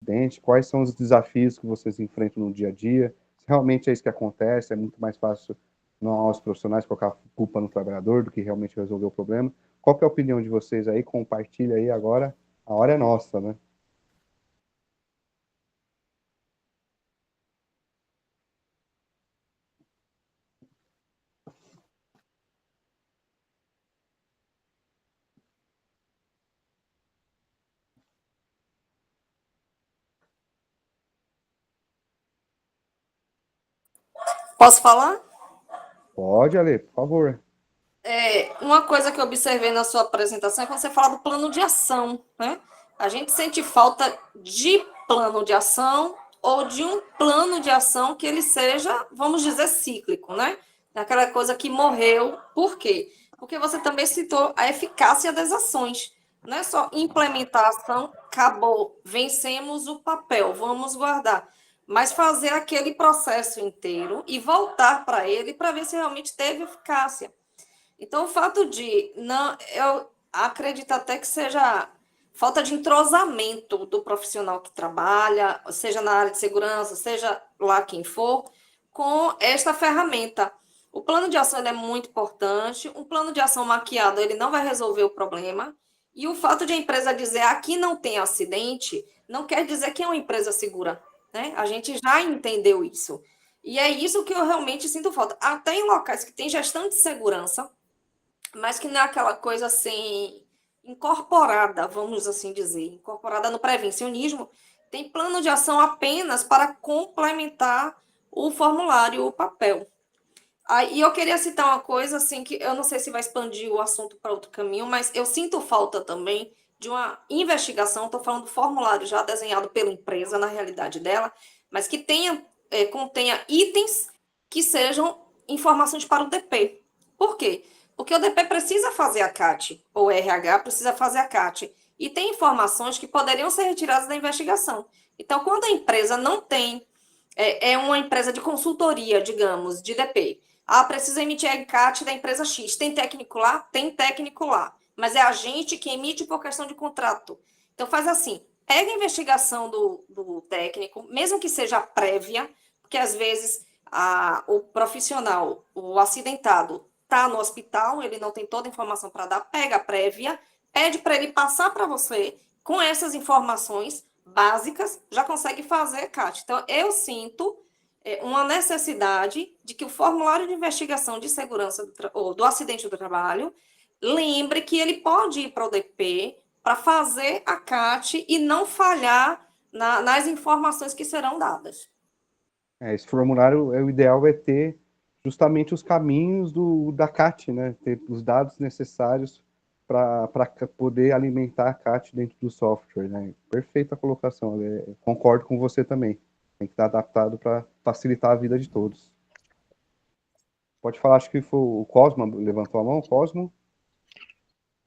acidente, quais são os desafios que vocês enfrentam no dia a dia, se realmente é isso que acontece, é muito mais fácil nós, profissionais, colocar a culpa no trabalhador do que realmente resolver o problema. Qual que é a opinião de vocês aí? Compartilha aí agora, a hora é nossa, né? Posso falar? Pode, Ale, por favor. Uma coisa que eu observei na sua apresentação é quando você fala do plano de ação, né? A gente sente falta de plano de ação ou de um plano de ação que ele seja, vamos dizer, cíclico, né? Aquela coisa que morreu. Por quê? Porque você também citou a eficácia das ações. Não é só implementar a ação, acabou, vencemos o papel, vamos guardar. Mas fazer aquele processo inteiro e voltar para ele para ver se realmente teve eficácia. Então, o fato de não, eu acredito até que seja falta de entrosamento do profissional que trabalha, seja na área de segurança, seja lá quem for, com esta ferramenta. O plano de ação é muito importante. Um plano de ação maquiado ele não vai resolver o problema. E o fato de a empresa dizer aqui não tem acidente, não quer dizer que é uma empresa segura. Né? A gente já entendeu isso. E é isso que eu realmente sinto falta. Até em locais que tem gestão de segurança, mas que não é aquela coisa assim incorporada, vamos assim dizer, incorporada no prevencionismo, tem plano de ação apenas para complementar o formulário, o papel. Aí eu queria citar uma coisa assim que eu não sei se vai expandir o assunto para outro caminho, mas eu sinto falta também de uma investigação, estou falando do formulário já desenhado pela empresa na realidade dela, mas que contenha itens que sejam informações para o DP. Por quê? Porque o DP precisa fazer a CAT, ou o RH precisa fazer a CAT, e tem informações que poderiam ser retiradas da investigação. Então, quando a empresa não tem, é uma empresa de consultoria, digamos, de DP, precisa emitir a CAT da empresa X. Tem técnico lá? Tem técnico lá. Mas é a gente que emite por questão de contrato. Então, faz assim: pega a investigação do técnico, mesmo que seja prévia, porque às vezes o profissional, o acidentado, está no hospital, ele não tem toda a informação para dar, pega a prévia, pede para ele passar para você, com essas informações básicas, já consegue fazer CAT. Então, eu sinto uma necessidade de que o formulário de investigação de segurança ou do acidente do trabalho lembre que ele pode ir para o DP para fazer a CAT e não falhar nas informações que serão dadas. Esse formulário, o ideal é ter justamente os caminhos da CAT, né? Ter os dados necessários para poder alimentar a CAT dentro do software, né? Perfeita colocação, concordo com você também. Tem que estar adaptado para facilitar a vida de todos. Pode falar, acho que foi o Cosmo, levantou a mão, Cosmo?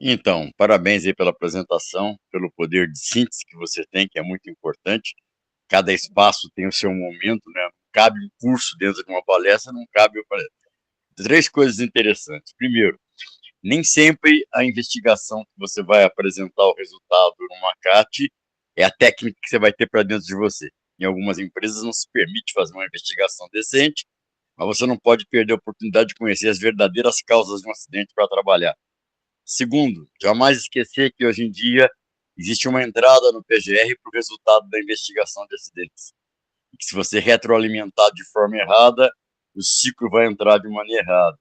Então, parabéns aí pela apresentação, pelo poder de síntese que você tem, que é muito importante. Cada espaço tem o seu momento, né? Não cabe um curso dentro de uma palestra, não cabe. Três coisas interessantes. Primeiro, nem sempre a investigação que você vai apresentar o resultado numa CAT é a técnica que você vai ter para dentro de você. Em algumas empresas não se permite fazer uma investigação decente, mas você não pode perder a oportunidade de conhecer as verdadeiras causas de um acidente para trabalhar. Segundo, jamais esquecer que hoje em dia existe uma entrada no PGR para o resultado da investigação de acidentes. E que se você retroalimentar de forma errada, o ciclo vai entrar de maneira errada.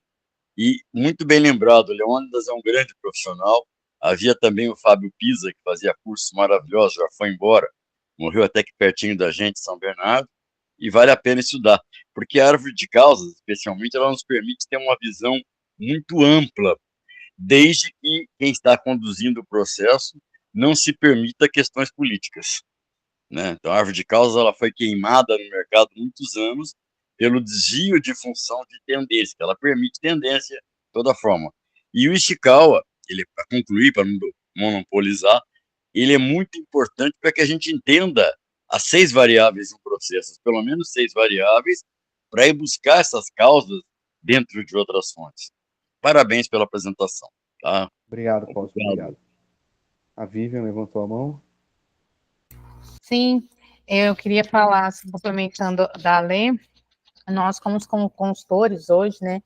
E, muito bem lembrado, o Leônidas é um grande profissional. Havia também o Fábio Pisa, que fazia cursos maravilhosos, já foi embora, morreu até que pertinho da gente, São Bernardo, e vale a pena estudar, porque a árvore de causas, especialmente, ela nos permite ter uma visão muito ampla, desde que quem está conduzindo o processo não se permita questões políticas, né? Então, a árvore de causas ela foi queimada no mercado há muitos anos pelo desvio de função de tendência, que ela permite tendência de toda forma. E o Ishikawa, ele, para concluir, para não monopolizar, ele é muito importante para que a gente entenda as 6 variáveis de um processo, pelo menos 6 variáveis, para ir buscar essas causas dentro de outras fontes. Parabéns pela apresentação. Tá? Obrigado, Cosmo, obrigado. A Vivian levantou a mão. Sim, Eu queria falar, assim, complementando da Alê, nós como consultores hoje, né,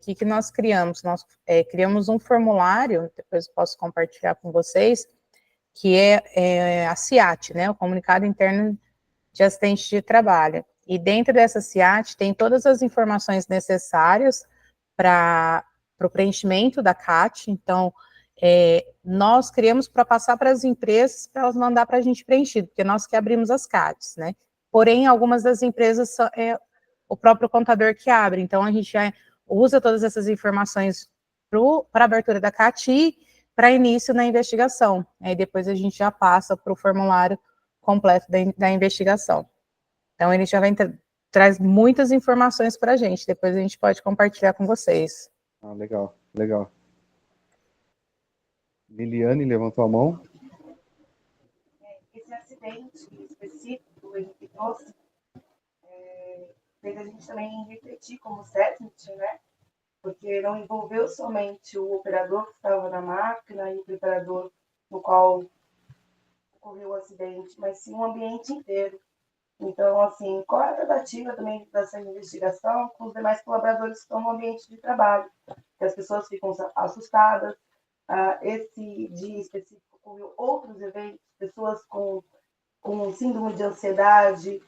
que nós criamos? Nós criamos um formulário, depois eu posso compartilhar com vocês, que é a CIAT, né, o Comunicado Interno de Assistente de Trabalho. E dentro dessa CIAT tem todas as informações necessárias para o preenchimento da CAT. Então, nós criamos para passar para as empresas, para elas mandar para a gente preenchido, porque nós que abrimos as CATs, né? Porém, algumas das empresas o próprio contador que abre. Então, a gente já usa todas essas informações para a abertura da CAT e para início na investigação. Aí depois a gente já passa para o formulário completo da investigação. Então, ele já traz muitas informações para a gente. Depois a gente pode compartilhar com vocês. Ah, legal, legal. Liliane levantou a mão. Esse acidente específico em Iquitos fez a gente também refletir como CETMIT, né? Porque não envolveu somente o operador que estava na máquina e o preparador no qual ocorreu o acidente, mas sim o ambiente inteiro. Então, assim, qual é a tratativa também dessa investigação com os demais colaboradores que estão no ambiente de trabalho? Que as pessoas ficam assustadas. Esse dia específico ocorreu outros eventos, pessoas com síndrome de ansiedade,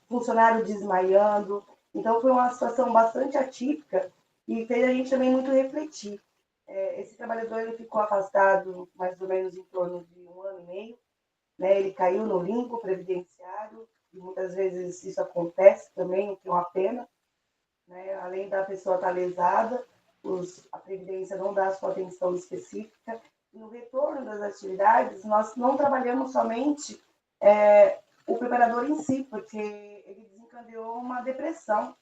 funcionário desmaiando. Então, foi uma situação bastante atípica e fez a gente também muito refletir. Esse trabalhador ele ficou afastado mais ou menos em torno de 1 ano e meio. Né? Ele caiu no limbo previdenciário e muitas vezes isso acontece também, o que é uma pena. Né? Além da pessoa estar lesada, a Previdência não dá a sua atenção específica. E no retorno das atividades, nós não trabalhamos somente o preparador em si, porque ele desencadeou uma depressão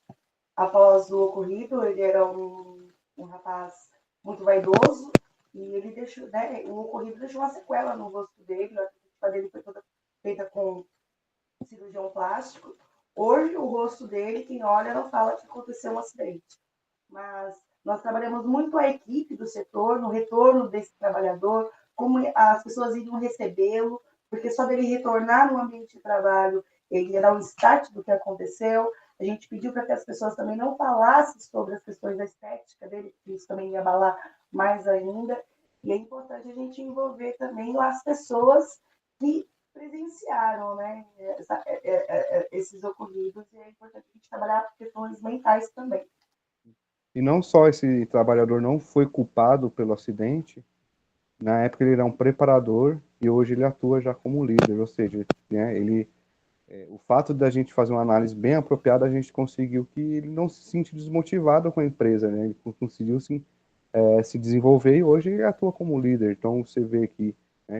após o ocorrido. Ele era um rapaz muito vaidoso e ele deixou, né, o ocorrido deixou uma sequela no rosto dele. A dele foi toda feita com cirurgião plástico. Hoje, o rosto dele, quem olha, não fala que aconteceu um acidente. Mas nós trabalhamos muito a equipe do setor, no retorno desse trabalhador, como as pessoas iriam recebê-lo, porque só dele retornar no ambiente de trabalho, ele ia dar um start do que aconteceu. A gente pediu para que as pessoas também não falassem sobre as questões da estética dele, porque isso também ia abalar mais ainda. E é importante a gente envolver também as pessoas que presenciaram, né, esses ocorridos, e é importante a gente trabalhar questões mentais também. E não só esse trabalhador não foi culpado pelo acidente, na época ele era um preparador e hoje ele atua já como líder, ou seja, né, o fato da gente fazer uma análise bem apropriada, a gente conseguiu que ele não se sente desmotivado com a empresa, né, ele conseguiu se desenvolver e hoje ele atua como líder. Então você vê que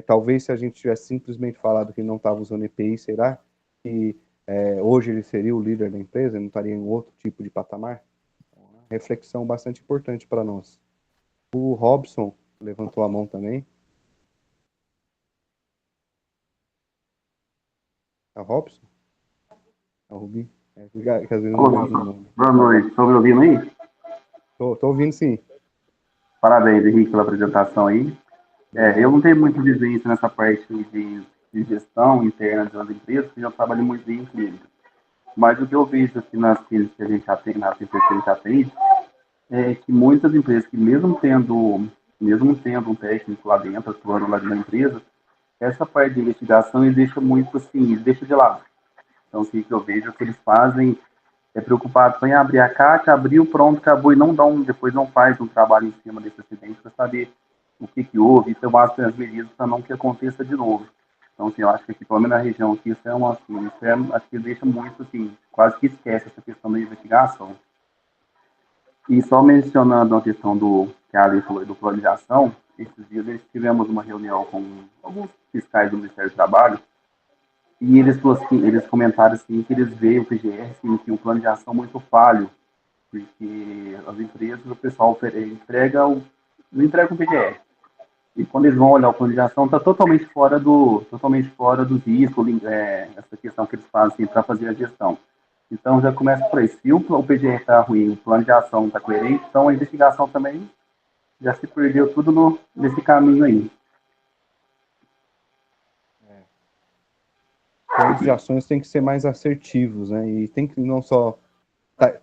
talvez se a gente tivesse simplesmente falado que não estava usando EPI, será que hoje ele seria o líder da empresa, não estaria em outro tipo de patamar? Reflexão bastante importante para nós. O Robson levantou a mão também. É o Robson? É o Rubi? Que às vezes não lembro o nome. Boa noite, estão me ouvindo aí? Tô ouvindo sim. Parabéns, Henrique, pela apresentação aí. Eu não tenho muita vivência nessa parte de gestão interna das empresas, porque eu trabalho muito em clínica. Mas o que eu vejo aqui nas clínicas que a gente atende, nas empresas que a gente atende, é que muitas empresas que mesmo tendo um técnico lá dentro, atuando lá dentro da empresa, essa parte de investigação eles deixam muito assim, eles deixam de lado. Então, o que eu vejo é que eles fazem preocupados em abrir a caixa, abriu, pronto, acabou, e depois não faz um trabalho em cima desse acidente para saber o que houve e tomar as medidas para não que aconteça de novo. Então, assim, eu acho que aqui, pelo menos na região aqui, isso é acho que deixa muito, assim, quase que esquece essa questão da investigação. E só mencionando a questão que a Ali falou do plano de ação, esses dias tivemos uma reunião com alguns fiscais do Ministério do Trabalho, e eles comentaram assim, que eles veem o PGR assim, que um plano de ação muito falho, porque as empresas, o pessoal não entrega o PGR. E quando eles vão olhar o plano de ação, está totalmente fora dos riscos, essa questão que eles fazem para fazer a gestão. Então, já começa por aí. Se o PGR está ruim, o plano de ação está coerente, então a investigação também já se perdeu tudo nesse caminho aí. planos de ações têm que ser mais assertivos, né? E tem que não só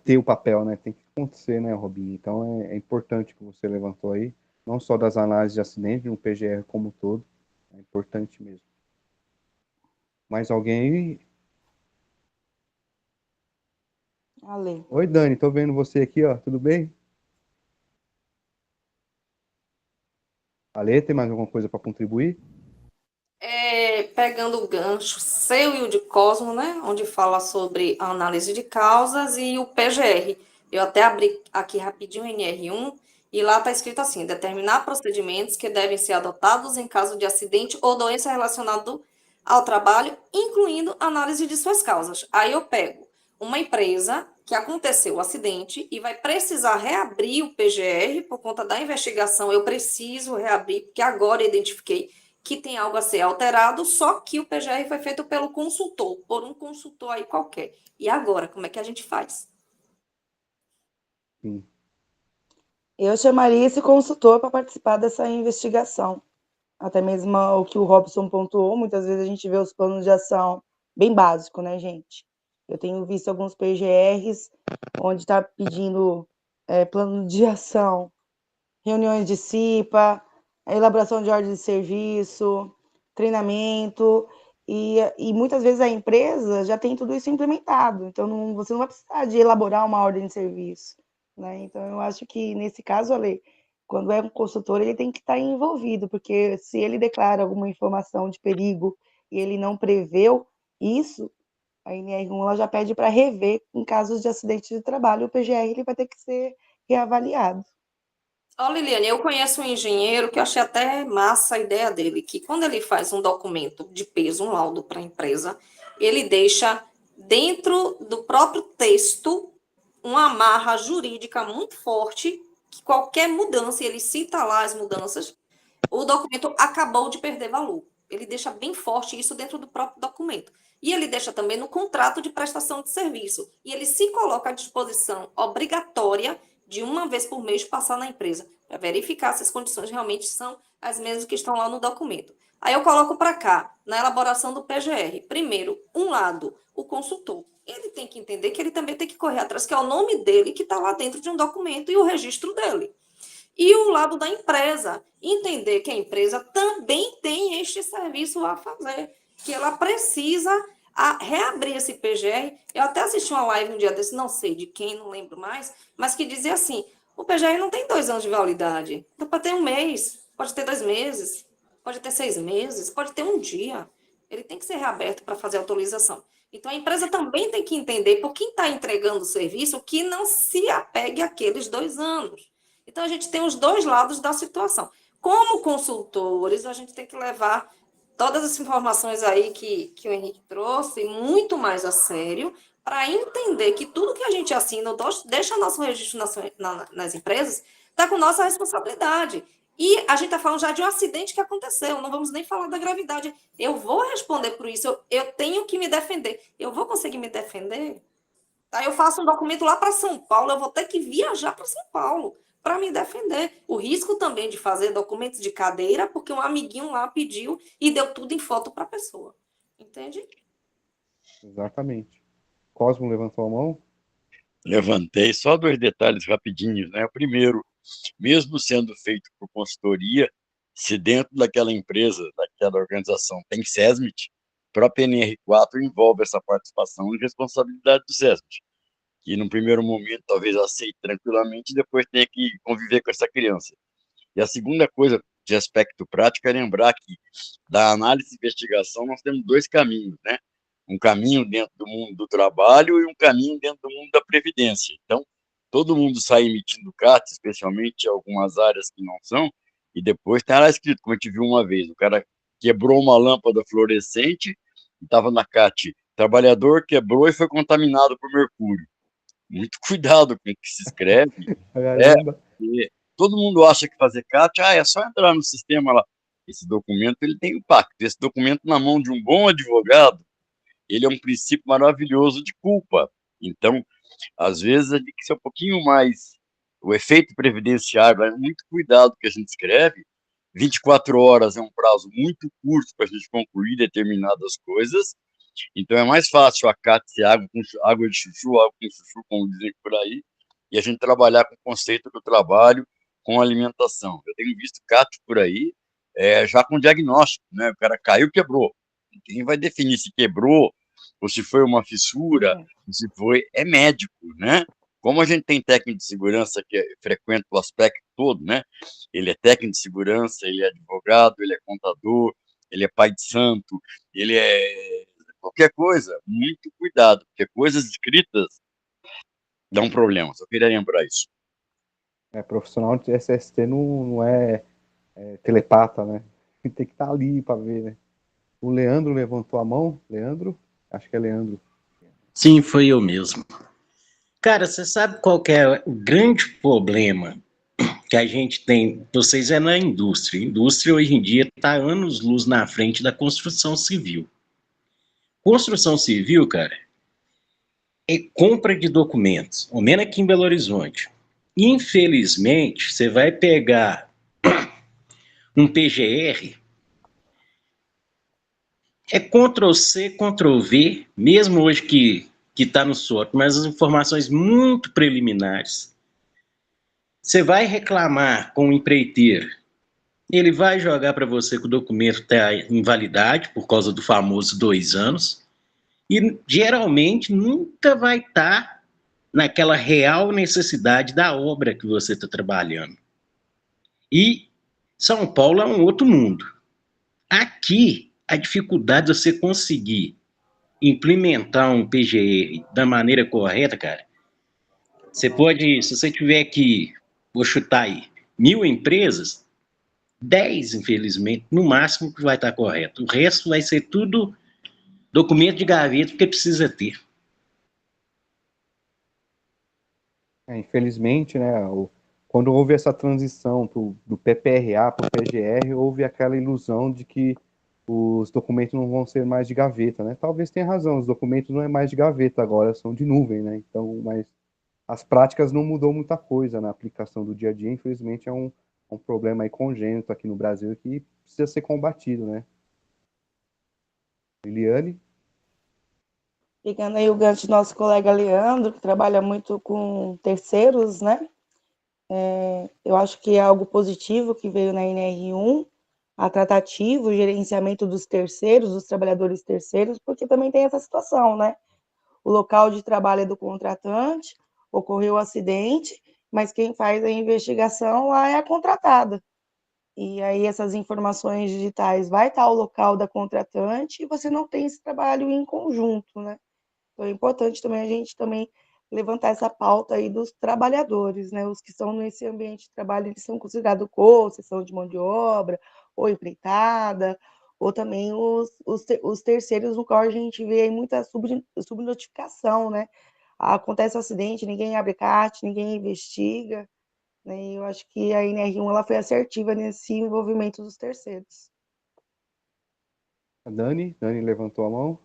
ter o papel, né? Tem que acontecer, né, Robinho? Então é importante que você levantou aí, não só das análises de acidente, no PGR como um todo, é importante mesmo. Mais alguém aí? Ale. Oi, Dani, tô vendo você aqui, ó, tudo bem? Ale, tem mais alguma coisa para contribuir? Pegando o gancho seu e o de Cosmo, né, onde fala sobre a análise de causas e o PGR. Eu até abri aqui rapidinho o NR1 e lá está escrito assim: determinar procedimentos que devem ser adotados em caso de acidente ou doença relacionada ao trabalho, incluindo análise de suas causas. Aí eu pego uma empresa que aconteceu o acidente e vai precisar reabrir o PGR por conta da investigação. Eu preciso reabrir, porque agora eu identifiquei que tem algo a ser alterado, só que o PGR foi feito pelo consultor, por um consultor aí qualquer. E agora, como é que a gente faz? Sim. Eu chamaria esse consultor para participar dessa investigação. Até mesmo o que o Robson pontuou, muitas vezes a gente vê os planos de ação bem básicos, né, gente? Eu tenho visto alguns PGRs onde está pedindo plano de ação, reuniões de CIPA, elaboração de ordem de serviço, treinamento, e muitas vezes a empresa já tem tudo isso implementado, então você não vai precisar de elaborar uma ordem de serviço, né? Então eu acho que nesse caso, Ale, quando é um consultor, ele tem que estar envolvido, porque se ele declara alguma informação de perigo e ele não preveu isso, a NR1 ela já pede para rever em casos de acidente de trabalho, o PGR ele vai ter que ser reavaliado. Ó, Liliane, eu conheço um engenheiro que eu achei até massa a ideia dele, que quando ele faz um documento de peso, um laudo para a empresa, ele deixa dentro do próprio texto uma amarra jurídica muito forte, que qualquer mudança, ele cita lá as mudanças, o documento acabou de perder valor. Ele deixa bem forte isso dentro do próprio documento. E ele deixa também no contrato de prestação de serviço. E ele se coloca à disposição obrigatória de uma vez por mês passar na empresa, para verificar se as condições realmente são as mesmas que estão lá no documento. Aí eu coloco para cá, na elaboração do PGR. Primeiro, um lado, o consultor. Ele tem que entender que ele também tem que correr atrás, que é o nome dele que está lá dentro de um documento e o registro dele. E o lado da empresa, entender que a empresa também tem este serviço a fazer, que ela precisa reabrir esse PGR. Eu até assisti uma live um dia desse, não sei de quem, não lembro mais, mas que dizia assim, o PGR não tem 2 anos de validade, dá para ter um mês, pode ter 2 meses, pode ter 6 meses, pode ter um dia. Ele tem que ser reaberto para fazer a atualização. Então, a empresa também tem que entender, por quem está entregando o serviço, que não se apegue àqueles 2 anos. Então, a gente tem os dois lados da situação. Como consultores, a gente tem que levar todas as informações aí que o Henrique trouxe muito mais a sério, para entender que tudo que a gente assina, deixa nosso registro nas empresas, está com nossa responsabilidade. E a gente está falando já de um acidente que aconteceu, não vamos nem falar da gravidade. Eu vou responder por isso, eu tenho que me defender. Eu vou conseguir me defender? Aí eu faço um documento lá para São Paulo, eu vou ter que viajar para São Paulo para me defender. O risco também de fazer documentos de cadeira, porque um amiguinho lá pediu e deu tudo em foto para a pessoa. Entende? Exatamente. Cosmo levantou a mão? Levantei só 2 detalhes rapidinhos, né? O primeiro, mesmo sendo feito por consultoria, se dentro daquela empresa, daquela organização tem SESMIT, a própria NR4 envolve essa participação e responsabilidade do SESMIT, que no primeiro momento talvez aceite tranquilamente e depois tenha que conviver com essa criança. E a segunda coisa, de aspecto prático, é lembrar que da análise e investigação nós temos 2 caminhos, né? Um caminho dentro do mundo do trabalho e um caminho dentro do mundo da previdência. Então, todo mundo sai emitindo CAT, especialmente algumas áreas que não são, e depois está lá escrito, como a gente viu uma vez, o cara quebrou uma lâmpada fluorescente e estava na CAT, trabalhador quebrou e foi contaminado por mercúrio. Muito cuidado com o que se escreve. Caramba. Todo mundo acha que fazer CAT, é só entrar no sistema lá. Esse documento ele tem impacto. Esse documento, na mão de um bom advogado, ele é um princípio maravilhoso de culpa. Então, às vezes, tem que ser um pouquinho mais... O efeito previdenciário, é muito cuidado que a gente escreve. 24 horas é um prazo muito curto para a gente concluir determinadas coisas, Então é mais fácil a CAT ser água de chuchu, água com chuchu, como dizem por aí, e a gente trabalhar com o conceito do trabalho com alimentação. Eu tenho visto CAT por aí já com diagnóstico, né? O cara caiu, quebrou. Quem vai definir se quebrou, ou se foi uma fissura, ou se foi, é médico, né? Como a gente tem técnico de segurança que frequenta o aspecto todo, né? Ele é técnico de segurança, ele é advogado, ele é contador, ele é pai de santo, ele é qualquer coisa, muito cuidado, porque coisas escritas dão problema. Só queria lembrar isso. Profissional de SST não é telepata, né? Tem que estar ali para ver, né? O Leandro levantou a mão. Leandro? Acho que é Leandro. Sim, foi eu mesmo. Cara, você sabe qual que é o grande problema que a gente tem? Vocês na indústria. A indústria hoje em dia está anos-luz na frente da construção civil. Construção civil, cara, é compra de documentos, ao menos aqui em Belo Horizonte. Infelizmente, você vai pegar um PGR, é Ctrl+C, Ctrl+V, mesmo hoje que está no SOP, mas as informações muito preliminares. Você vai reclamar com o empreiteiro, ele vai jogar para você que o documento está em validade, por causa do famoso 2 anos, e geralmente nunca vai estar naquela real necessidade da obra que você está trabalhando. E São Paulo é um outro mundo. Aqui, a dificuldade de você conseguir implementar um PGR da maneira correta, cara, você pode, se você tiver aqui, vou chutar aí, 1000 empresas, 10, infelizmente, no máximo que vai estar correto. O resto vai ser tudo documento de gaveta que precisa ter. Infelizmente, né, quando houve essa transição do PPRA para o PGR, houve aquela ilusão de que os documentos não vão ser mais de gaveta, né? Talvez tenha razão, os documentos não é mais de gaveta agora, são de nuvem, né? Então, mas as práticas não mudou muita coisa na aplicação do dia a dia, infelizmente é um problema aí congênito aqui no Brasil que precisa ser combatido, né? Liliane? Pegando aí o gancho do nosso colega Leandro, que trabalha muito com terceiros, né? Eu acho que é algo positivo que veio na NR1, a tratativa, o gerenciamento dos terceiros, dos trabalhadores terceiros, porque também tem essa situação, né? O local de trabalho é do contratante, ocorreu o acidente, mas quem faz a investigação lá é a contratada. E aí essas informações digitais vai estar o local da contratante e você não tem esse trabalho em conjunto, né? Então é importante também a gente também levantar essa pauta aí dos trabalhadores, né? Os que estão nesse ambiente de trabalho, eles são considerados concessão de mão de obra, ou empreitada, ou também os terceiros, no qual a gente vê aí muita subnotificação, né? Acontece um acidente, ninguém abre CAT, ninguém investiga, né? E eu acho que a NR1 ela foi assertiva nesse envolvimento dos terceiros. A Dani levantou a mão.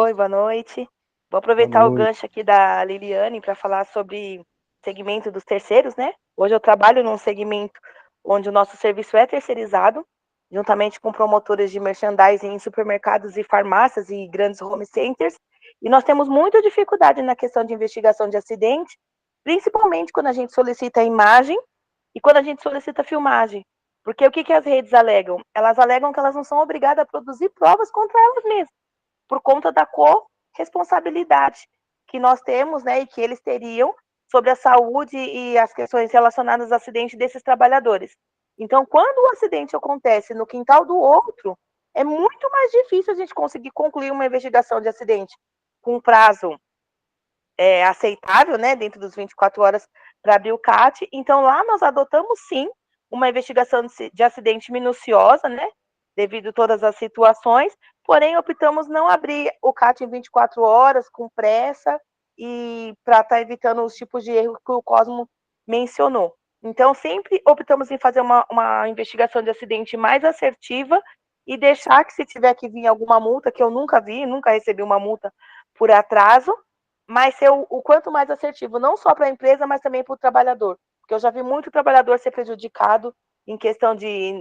Oi, boa noite. Vou aproveitar o gancho aqui da Liliane para falar sobre segmento dos terceiros, né? Hoje eu trabalho num segmento onde o nosso serviço é terceirizado, juntamente com promotores de merchandising em supermercados e farmácias e grandes home centers, e nós temos muita dificuldade na questão de investigação de acidente, principalmente quando a gente solicita imagem e quando a gente solicita filmagem. Porque o que as redes alegam? Elas alegam que elas não são obrigadas a produzir provas contra elas mesmas, por conta da corresponsabilidade que nós temos, né, e que eles teriam sobre a saúde e as questões relacionadas ao acidente desses trabalhadores. Então, quando o acidente acontece no quintal do outro, é muito mais difícil a gente conseguir concluir uma investigação de acidente com prazo aceitável, né, dentro dos 24 horas para abrir o CAT. Então, lá nós adotamos, sim, uma investigação de acidente minuciosa, né, devido a todas as situações, porém optamos não abrir o CAT em 24 horas, com pressa, e para estar evitando os tipos de erro que o Cosmo mencionou. Então, sempre optamos em fazer uma investigação de acidente mais assertiva e deixar que, se tiver que vir alguma multa, que eu nunca recebi uma multa por atraso, mas ser o quanto mais assertivo, não só para a empresa, mas também para o trabalhador. Porque eu já vi muito trabalhador ser prejudicado em questão de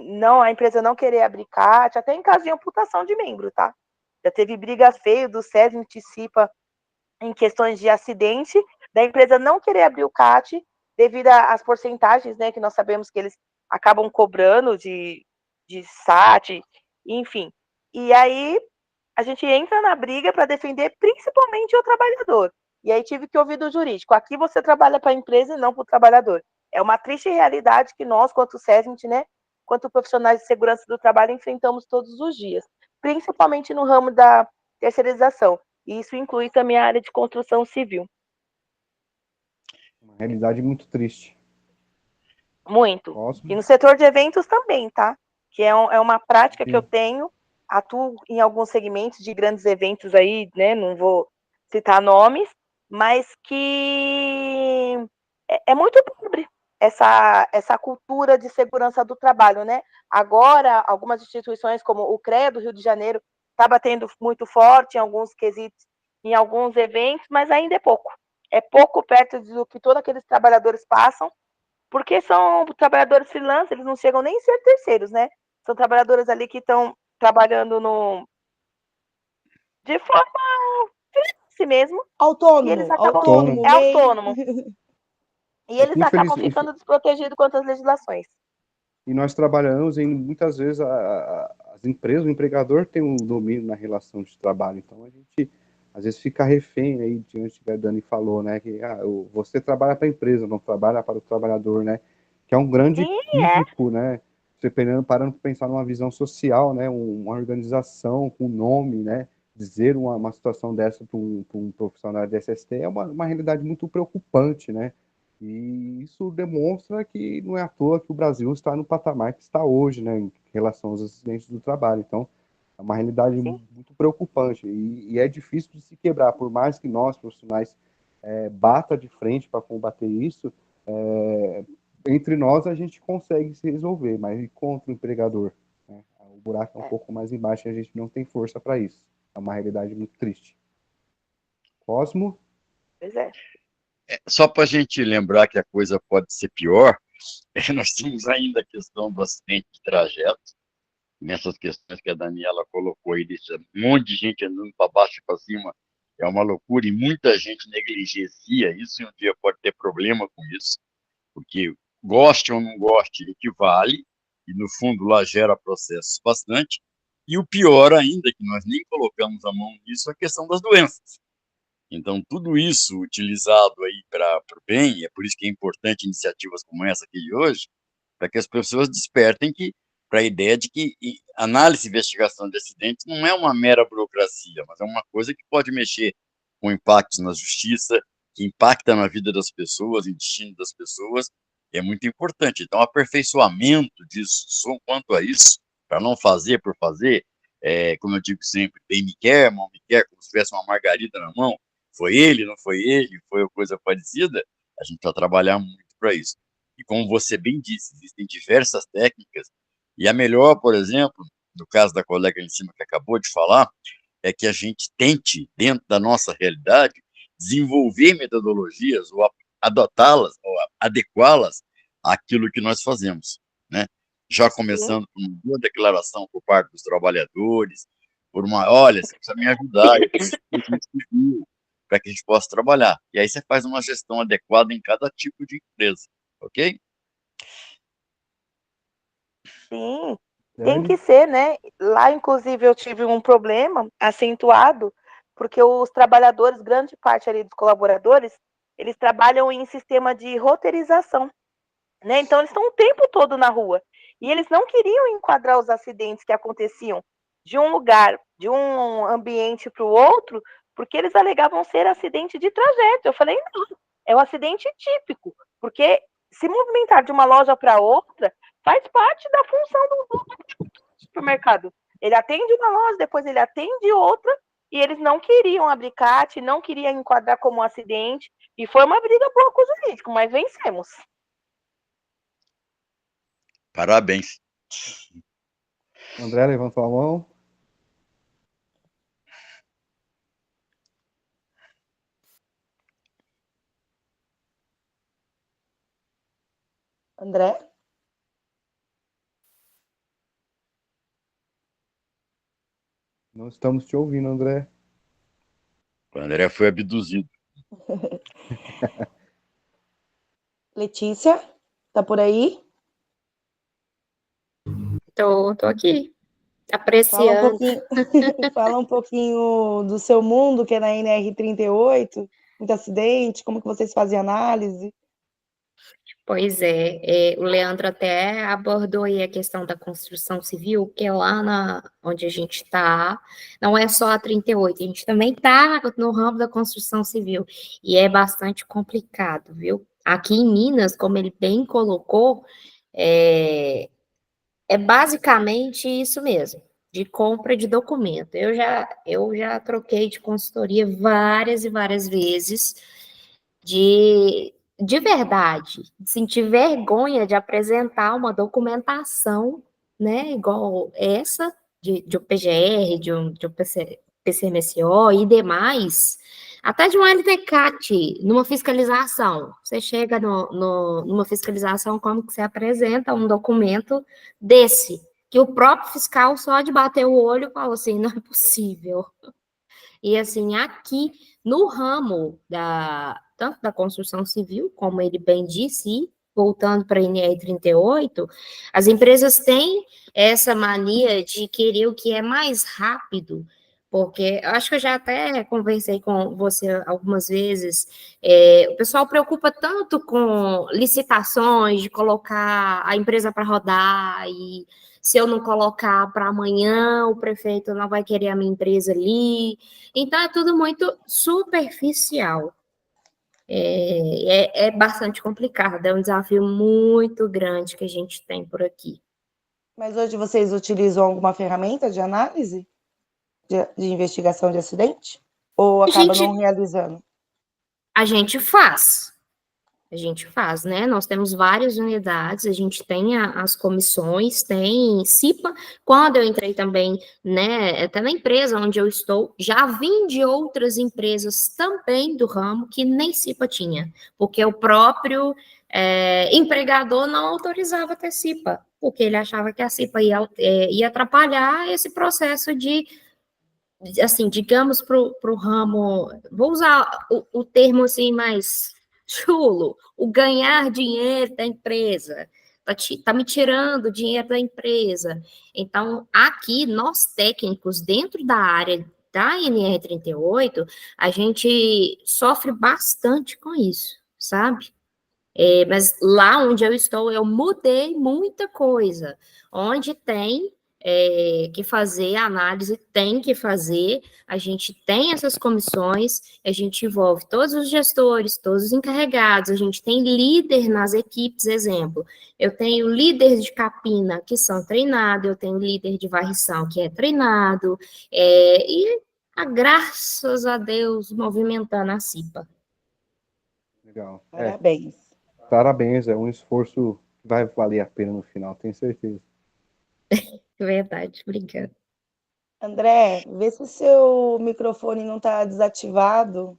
a empresa não querer abrir CAT, até em caso de amputação de membro, tá? Já teve briga feia do SESI Antecipa em questões de acidente, da empresa não querer abrir o CAT devido às porcentagens, né, que nós sabemos que eles acabam cobrando de SAT, enfim. E aí a gente entra na briga para defender principalmente o trabalhador. E aí tive que ouvir do jurídico. Aqui você trabalha para a empresa e não para o trabalhador. É uma triste realidade que nós, quanto SESMIT, né, quanto profissionais de segurança do trabalho, enfrentamos todos os dias, principalmente no ramo da terceirização. E isso inclui também a área de construção civil. Uma realidade muito triste. Muito. Cosmo? E no setor de eventos também, tá? Que é uma prática que eu tenho, atuo em alguns segmentos de grandes eventos aí, né? Não vou citar nomes, mas que é muito pobre essa cultura de segurança do trabalho, né? Agora, algumas instituições como o CREA do Rio de Janeiro está batendo muito forte em alguns quesitos, em alguns eventos, mas ainda é pouco. É pouco perto do que todos aqueles trabalhadores passam, porque são trabalhadores freelance, eles não chegam nem a ser terceiros, né? São trabalhadores ali que estão trabalhando de forma freelance mesmo. Autônomo, E eles acabam... autônomo. É autônomo. E eles acabam Infeliz- ficando desprotegidos contra as legislações. E nós trabalhamos em, muitas vezes, as empresas, o empregador tem um domínio na relação de trabalho. Então, a gente, às vezes, fica refém aí, diante do que a Dani falou, né? Que você trabalha para a empresa, não trabalha para o trabalhador, né? Que é um grande equívoco, né? Você parando para pensar numa visão social, né? Uma organização com nome, né? Dizer uma situação dessa para um profissional de SST é uma realidade muito preocupante, né? E isso demonstra que não é à toa que o Brasil está no patamar que está hoje, né, em relação aos acidentes do trabalho. Então, é uma realidade muito preocupante e é difícil de se quebrar. Por mais que nós, profissionais, bata de frente para combater isso, entre nós a gente consegue se resolver, mas e contra o empregador? Né? O buraco é um pouco mais embaixo e a gente não tem força para isso. É uma realidade muito triste. Cosmo? Pois é. Só para a gente lembrar que a coisa pode ser pior, nós temos ainda a questão do acidente de trajeto, nessas questões que a Daniela colocou aí, desse monte de gente andando para baixo e para cima, é uma loucura, e muita gente negligencia isso, e um dia pode ter problema com isso, porque goste ou não goste, equivale, e no fundo lá gera processos bastante, e o pior ainda, que nós nem colocamos a mão nisso, é a questão das doenças. Então, tudo isso utilizado aí para o bem, e é por isso que é importante iniciativas como essa aqui de hoje, para que as pessoas despertem para a ideia de que análise e investigação de acidentes não é uma mera burocracia, mas é uma coisa que pode mexer com impactos na justiça, que impacta na vida das pessoas, em destino das pessoas, e é muito importante. Então, aperfeiçoamento disso, quanto a isso, para não fazer por fazer, como eu digo sempre, bem me quer, mal me quer, como se tivesse uma margarida na mão, foi ele, não foi ele, foi coisa parecida, a gente vai trabalhar muito para isso. E como você bem disse, existem diversas técnicas, e a melhor, por exemplo, no caso da colega em cima que acabou de falar, é que a gente tente, dentro da nossa realidade, desenvolver metodologias ou adotá-las, ou adequá-las àquilo que nós fazemos, né? Já começando por uma boa declaração por parte dos trabalhadores, por olha, você precisa me ajudar, eu preciso para que a gente possa trabalhar. E aí você faz uma gestão adequada em cada tipo de empresa, ok? Sim, tem que ser, né? Lá, inclusive, eu tive um problema acentuado, porque os trabalhadores, grande parte ali dos colaboradores, eles trabalham em sistema de roteirização, né? Então, eles estão o tempo todo na rua. E eles não queriam enquadrar os acidentes que aconteciam de um lugar, de um ambiente para o outro, porque eles alegavam ser acidente de trajeto. Eu falei, não, é um acidente típico, porque se movimentar de uma loja para outra faz parte da função do supermercado. Ele atende uma loja, depois ele atende outra, e eles não queriam abrir CAT, não queriam enquadrar como um acidente, e foi uma briga boa com o jurídico, mas vencemos. Parabéns. André levantou a mão. André? Não estamos te ouvindo, André. O André foi abduzido. Letícia, tá por aí? Tô aqui, Fala um apreciando. pouquinho, fala um pouquinho do seu mundo, que é na NR38, muito acidente, como que vocês fazem análise? Pois é, o Leandro até abordou aí a questão da construção civil, que é onde a gente está, não é só a 38, a gente também está no ramo da construção civil, e é bastante complicado, viu? Aqui em Minas, como ele bem colocou, é basicamente isso mesmo, de compra de documento. Eu já troquei de consultoria várias e várias vezes, de verdade, de sentir vergonha de apresentar uma documentação, né, igual essa, de um PGR, de um PCMSO e demais, até de um LTCAT, numa fiscalização. Você chega numa fiscalização, como que você apresenta um documento desse, que o próprio fiscal, só de bater o olho, fala assim, não é possível. E assim, aqui no ramo tanto da construção civil, como ele bem disse, e voltando para a NR38, as empresas têm essa mania de querer o que é mais rápido, porque eu acho que eu já até conversei com você algumas vezes, o pessoal preocupa tanto com licitações, de colocar a empresa para rodar, e se eu não colocar para amanhã, o prefeito não vai querer a minha empresa ali. Então, é tudo muito superficial. É bastante complicado, é um desafio muito grande que a gente tem por aqui. Mas hoje vocês utilizam alguma ferramenta de análise de investigação de acidente? Ou acaba não realizando? A gente faz, né? Nós temos várias unidades, a gente tem as comissões, tem CIPA. Quando eu entrei também, né, até na empresa onde eu estou, já vim de outras empresas também do ramo que nem CIPA tinha, porque o próprio empregador não autorizava ter CIPA, porque ele achava que a CIPA ia atrapalhar esse processo de, assim, digamos, para o ramo, vou usar o termo assim mais chulo, o ganhar dinheiro da empresa, tá me tirando dinheiro da empresa. Então, aqui, nós técnicos, dentro da área da NR38, a gente sofre bastante com isso, sabe? Mas lá onde eu estou, eu mudei muita coisa. Onde tem que fazer a análise, tem que fazer. A gente tem essas comissões, a gente envolve todos os gestores, todos os encarregados, a gente tem líder nas equipes, exemplo. Eu tenho líder de capina que são treinados, eu tenho líder de varrição que é treinado, e graças a Deus, movimentando a CIPA. Legal. Parabéns. Parabéns, é um esforço que vai valer a pena no final, tenho certeza. Verdade, obrigada. André, vê se o seu microfone não está desativado.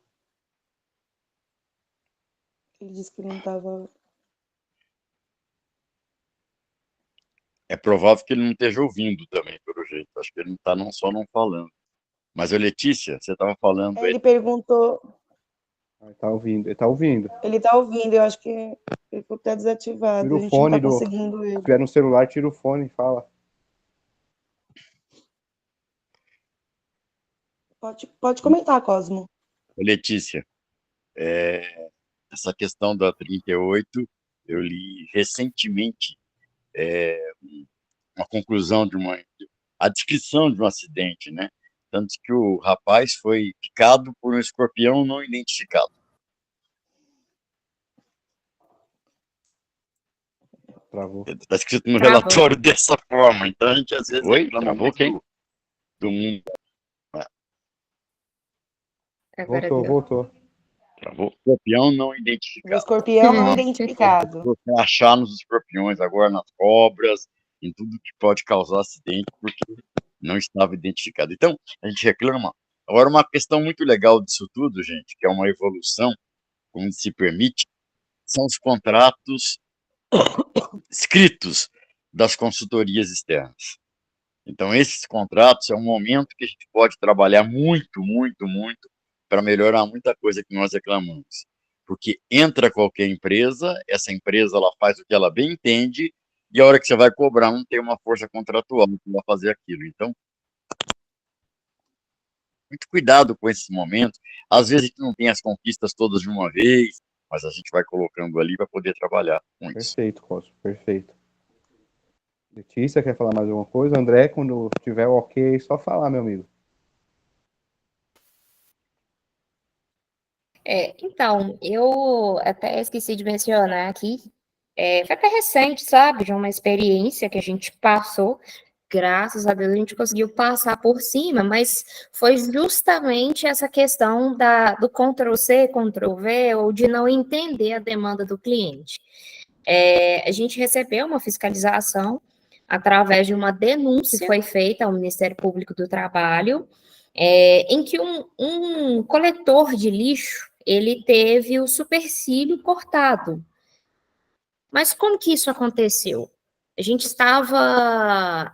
Ele disse que não estava. É provável que ele não esteja ouvindo também, pelo jeito. Acho que ele não está não só não falando. Mas, Letícia, você estava falando aí. Ele perguntou. Ele está ouvindo, ele está ouvindo. Ele está ouvindo, eu acho que ele está desativado. Tira A o gente não fone está conseguindo ele. Se tiver no celular, tira o fone e fala. Pode comentar, Cosmo. Letícia, essa questão da 38, eu li recentemente uma conclusão a descrição de um acidente, né? Tanto que o rapaz foi picado por um escorpião não identificado. Travou. Está escrito no relatório dessa forma, então a gente às vezes Travou quem? Do mundo. Voltou. Travou. Escorpião não identificado. O escorpião não identificado. Você achar nos escorpiões agora, nas cobras, em tudo que pode causar acidente, porque não estava identificado. Então, a gente reclama. Agora, uma questão muito legal disso tudo, gente, que é uma evolução, como se permite, são os contratos escritos das consultorias externas. Então, esses contratos é um momento que a gente pode trabalhar muito, muito, muito para melhorar muita coisa que nós reclamamos. Porque entra qualquer empresa, essa empresa ela faz o que ela bem entende, e a hora que você vai cobrar, não tem uma força contratual que vai fazer aquilo. Então, muito cuidado com esses momentos. Às vezes a gente não tem as conquistas todas de uma vez, mas a gente vai colocando ali para poder trabalhar com isso. Perfeito, Costa, perfeito. Letícia, quer falar mais alguma coisa? André, quando tiver ok, só falar, meu amigo. Então, eu até esqueci de mencionar aqui, foi até recente, sabe, de uma experiência que a gente passou, graças a Deus a gente conseguiu passar por cima, mas foi justamente essa questão do Ctrl+C, Ctrl+V, ou de não entender a demanda do cliente. A gente recebeu uma fiscalização através de uma denúncia que foi feita ao Ministério Público do Trabalho, em que um coletor de lixo, ele teve o supercílio cortado. Mas como que isso aconteceu? A gente estava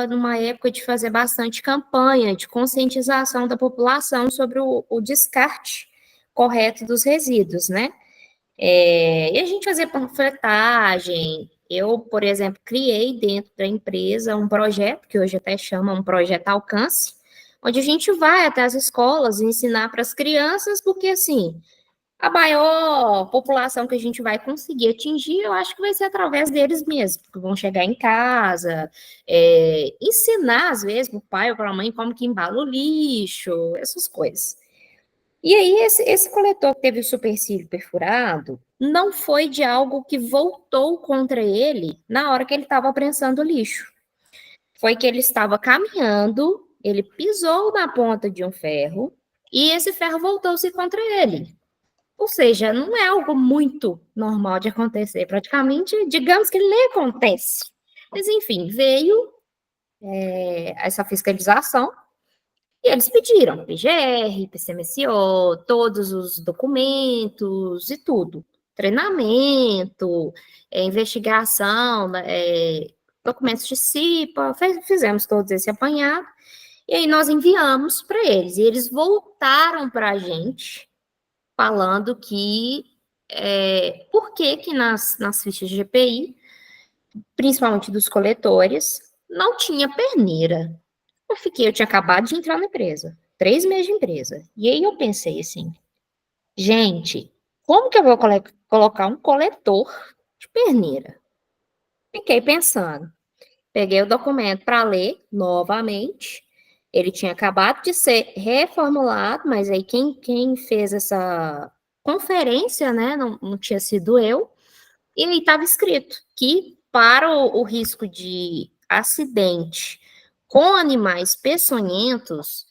numa época de fazer bastante campanha de conscientização da população sobre o descarte correto dos resíduos, né? E a gente fazia panfletagem. Eu, por exemplo, criei dentro da empresa um projeto, que hoje até chama um projeto Alcance, onde a gente vai até as escolas ensinar para as crianças, porque, assim, a maior população que a gente vai conseguir atingir, eu acho que vai ser através deles mesmos, que vão chegar em casa, ensinar, às vezes, para o pai ou para a mãe como que embala o lixo, essas coisas. E aí, esse coletor que teve o supercílio perfurado não foi de algo que voltou contra ele na hora que ele estava prensando o lixo. Foi que ele estava caminhando, ele pisou na ponta de um ferro e esse ferro voltou-se contra ele. Ou seja, não é algo muito normal de acontecer. Praticamente, digamos que nem acontece. Mas, enfim, veio essa fiscalização. E eles pediram PGR, PCMSO, todos os documentos e tudo. Treinamento, investigação, documentos de CIPA, fizemos todos esse apanhado. E aí nós enviamos para eles. E eles voltaram para a gente falando que por que nas fichas de GPI, principalmente dos coletores, não tinha perneira. Eu tinha acabado de entrar na empresa, 3 meses de empresa. E aí eu pensei assim, gente, como que eu vou colocar um coletor de perneira? Fiquei pensando. Peguei o documento para ler novamente. Ele tinha acabado de ser reformulado, mas aí quem fez essa conferência, né, não tinha sido eu. E aí estava escrito que para o risco de acidente com animais peçonhentos,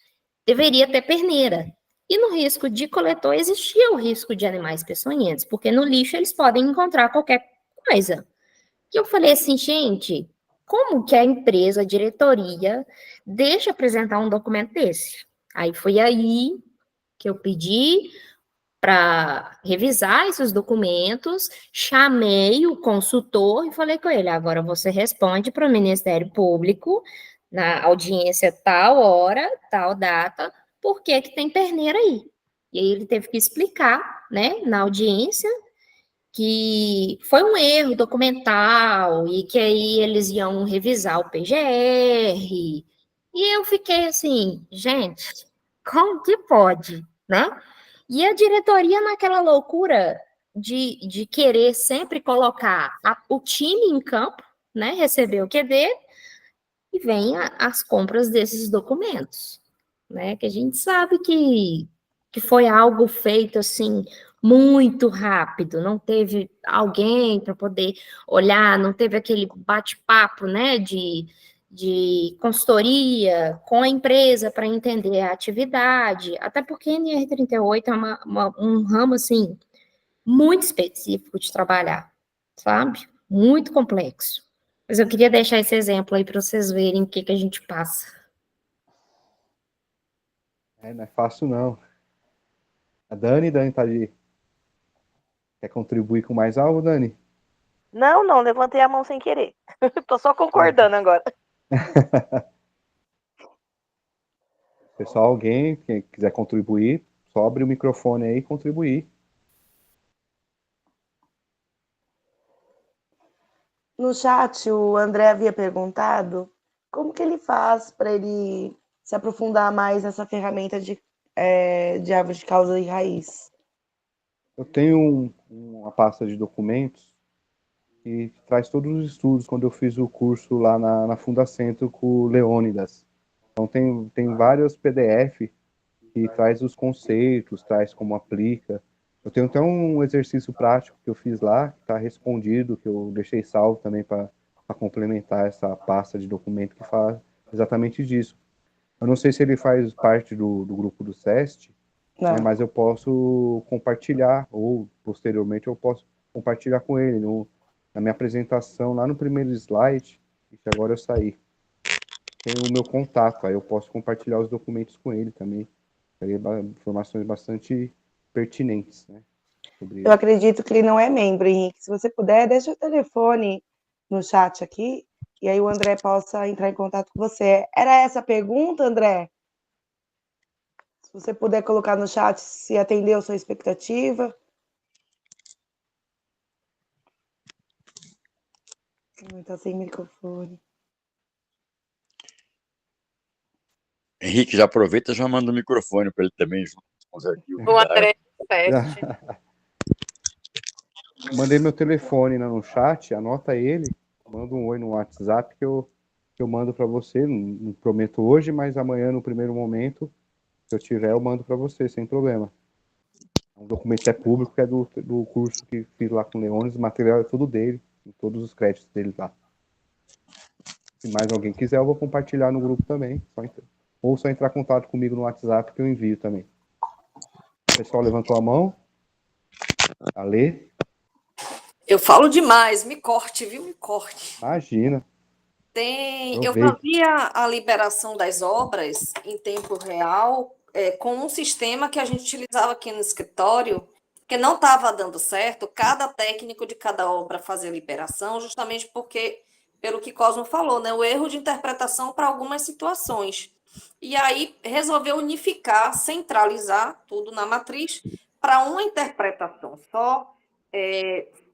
deveria ter perneira. E no risco de coletor existia o risco de animais peçonhentos, porque no lixo eles podem encontrar qualquer coisa. E eu falei assim, gente, como que a empresa, a diretoria, deixa apresentar um documento desse? Aí foi aí que eu pedi para revisar esses documentos, chamei o consultor e falei com ele, agora você responde para o Ministério Público, na audiência tal hora, tal data, por que tem perneira aí? E aí ele teve que explicar, né, na audiência, que foi um erro documental e que aí eles iam revisar o PGR. E eu fiquei assim, gente, como que pode, né? E a diretoria naquela loucura de querer sempre colocar o time em campo, né? Receber o QD e vem as compras desses documentos, né? Que a gente sabe que foi algo feito assim muito rápido, não teve alguém para poder olhar, não teve aquele bate-papo, né? De consultoria com a empresa para entender a atividade, até porque NR38 é um ramo, assim, muito específico de trabalhar, sabe? Muito complexo. Mas eu queria deixar esse exemplo aí para vocês verem o que a gente passa. Não é fácil, não. A Dani tá ali. Quer contribuir com mais algo, Dani? Não, levantei a mão sem querer. Tô só concordando agora. Pessoal, alguém que quiser contribuir, só abre o microfone aí e contribuir. No chat, o André havia perguntado como que ele faz para ele se aprofundar mais nessa ferramenta de árvore de causa e raiz. Eu tenho uma pasta de documentos que traz todos os estudos quando eu fiz o curso lá na Fundacentro com o Leônidas. Então tem vários PDF que traz os conceitos, traz como aplica. Eu tenho até um exercício prático que eu fiz lá, que está respondido, que eu deixei salvo também para complementar essa pasta de documento que fala exatamente disso. Eu não sei se ele faz parte do grupo do SEST, né, mas eu posso compartilhar, ou posteriormente eu posso compartilhar com ele na minha apresentação, lá no primeiro slide, que agora eu saí. Tem o meu contato, aí eu posso compartilhar os documentos com ele também. Informações bastante pertinentes, né? Eu acredito que ele não é membro, Henrique. Se você puder, deixa o telefone no chat aqui, e aí o André possa entrar em contato com você. Era essa a pergunta, André? Se você puder colocar no chat se atendeu a sua expectativa. Está sem microfone. Henrique, já aproveita e já manda o microfone para ele também, junto com os arquivos. O André teste. Mandei meu telefone no chat, anota ele, manda um oi no WhatsApp que eu mando para você. Não prometo hoje, mas amanhã, no primeiro momento, se eu tiver, eu mando para você, sem problema. O documento é público, que é do curso que fiz lá com o Leônidas, o material é tudo dele, todos os créditos dele lá. Se mais alguém quiser, eu vou compartilhar no grupo também. Ou só entrar em contato comigo no WhatsApp que eu envio também. O pessoal levantou a mão. Alê? Eu falo demais, me corte, viu? Me corte. Imagina. Eu fazia a liberação das obras em tempo real com um sistema que a gente utilizava aqui no escritório, que não estava dando certo, cada técnico de cada obra fazia liberação, justamente porque, pelo que Cosmo falou, né, o erro de interpretação para algumas situações. E aí resolveu unificar, centralizar tudo na matriz para uma interpretação só,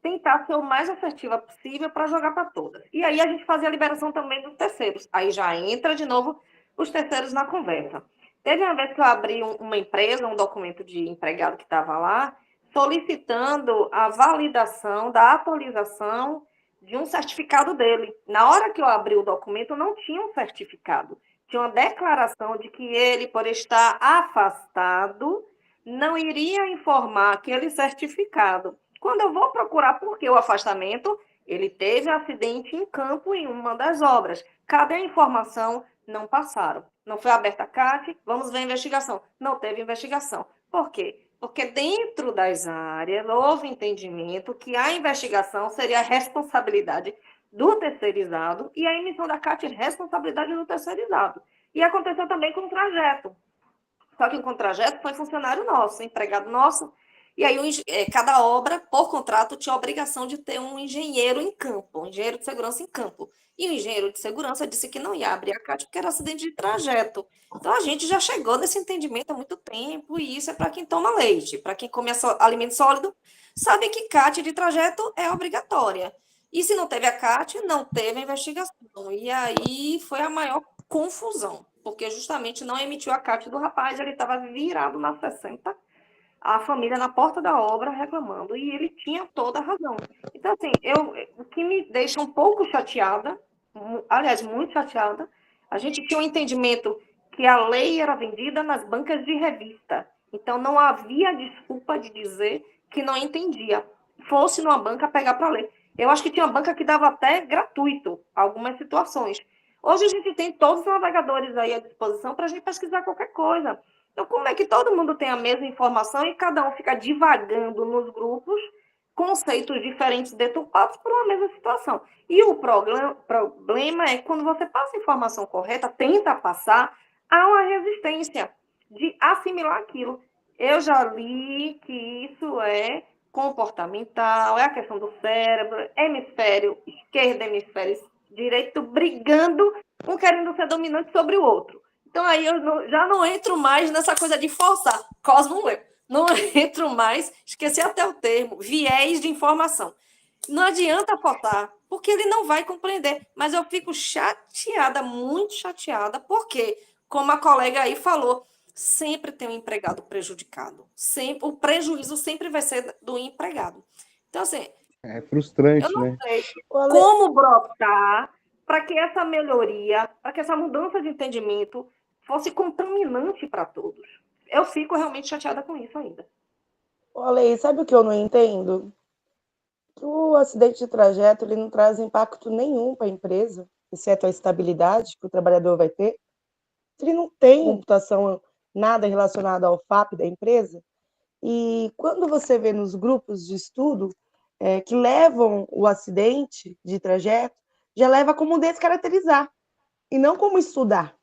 tentar ser o mais assertiva possível para jogar para todas. E aí a gente fazia a liberação também dos terceiros. Aí já entra de novo os terceiros na conversa. Teve uma vez que eu abri uma empresa, um documento de empregado que estava lá, solicitando a validação da atualização de um certificado dele. Na hora que eu abri o documento, não tinha um certificado. Tinha uma declaração de que ele, por estar afastado, não iria informar aquele certificado. Quando eu vou procurar por que o afastamento, ele teve acidente em campo em uma das obras. Cadê a informação? Não passaram. Não foi aberta a CAT, vamos ver a investigação. Não teve investigação. Por quê? Porque dentro das áreas houve entendimento que a investigação seria a responsabilidade do terceirizado e a emissão da CAT é responsabilidade do terceirizado. E aconteceu também com o trajeto. Só que o trajeto foi funcionário nosso, empregado nosso. E aí, cada obra, por contrato, tinha a obrigação de ter um engenheiro em campo, um engenheiro de segurança em campo. E o engenheiro de segurança disse que não ia abrir a CAT porque era acidente de trajeto. Então, a gente já chegou nesse entendimento há muito tempo, e isso é para quem toma leite. Para quem come alimento sólido, sabe que CAT de trajeto é obrigatória. E se não teve a CAT, não teve a investigação. E aí foi a maior confusão, porque justamente não emitiu a CAT do rapaz, ele estava virado na 60, a família na porta da obra reclamando, e ele tinha toda a razão. Então, assim, o que me deixa um pouco chateada, aliás, muito chateada, a gente tinha um entendimento que a lei era vendida nas bancas de revista, então não havia desculpa de dizer que não entendia, fosse numa banca pegar para ler. Eu acho que tinha uma banca que dava até gratuito algumas situações. Hoje a gente tem todos os navegadores aí à disposição para a gente pesquisar qualquer coisa. Então, como é que todo mundo tem a mesma informação e cada um fica divagando nos grupos conceitos diferentes deturpados por uma mesma situação? E o problema é que quando você passa a informação correta, tenta passar, há uma resistência de assimilar aquilo. Eu já li que isso é comportamental, é a questão do cérebro, hemisfério esquerdo, hemisfério direito brigando um querendo ser dominante sobre o outro. Então, aí eu já não entro mais nessa coisa de forçar. Cosmo, eu não entro mais, esqueci até o termo, viés de informação. Não adianta forçar, porque ele não vai compreender. Mas eu fico chateada, muito chateada, porque, como a colega aí falou, sempre tem um empregado prejudicado. Sempre, o prejuízo sempre vai ser do empregado. Então, assim, É frustrante, eu não né? sei como brotar para que essa melhoria, para que essa mudança de entendimento fosse contaminante para todos. Eu fico realmente chateada com isso ainda. Olha, sabe o que eu não entendo? Que o acidente de trajeto ele não traz impacto nenhum para a empresa, exceto a estabilidade que o trabalhador vai ter. Ele não tem computação, nada relacionado ao FAP da empresa. E quando você vê nos grupos de estudo que levam o acidente de trajeto, já leva como descaracterizar e não como estudar.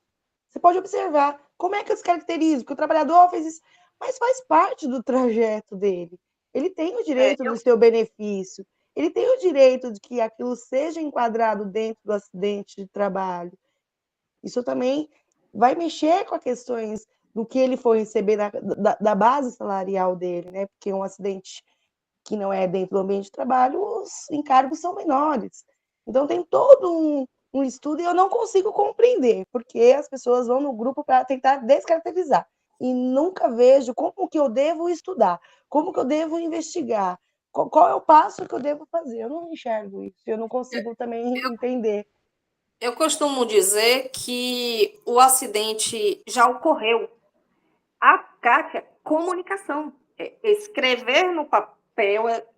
Você pode observar como é que eu descaracterizo, que o trabalhador fez isso, mas faz parte do trajeto dele. Ele tem o direito do seu benefício, ele tem o direito de que aquilo seja enquadrado dentro do acidente de trabalho. Isso também vai mexer com as questões do que ele for receber da base salarial dele, né? Porque um acidente que não é dentro do ambiente de trabalho, os encargos são menores. Então tem todo um estudo e eu não consigo compreender, porque as pessoas vão no grupo para tentar descaracterizar. E nunca vejo como que eu devo estudar, como que eu devo investigar, qual é o passo que eu devo fazer. Eu não enxergo isso, eu não consigo também entender. Eu costumo dizer que o acidente já ocorreu. A Kátia, comunicação. Escrever no papel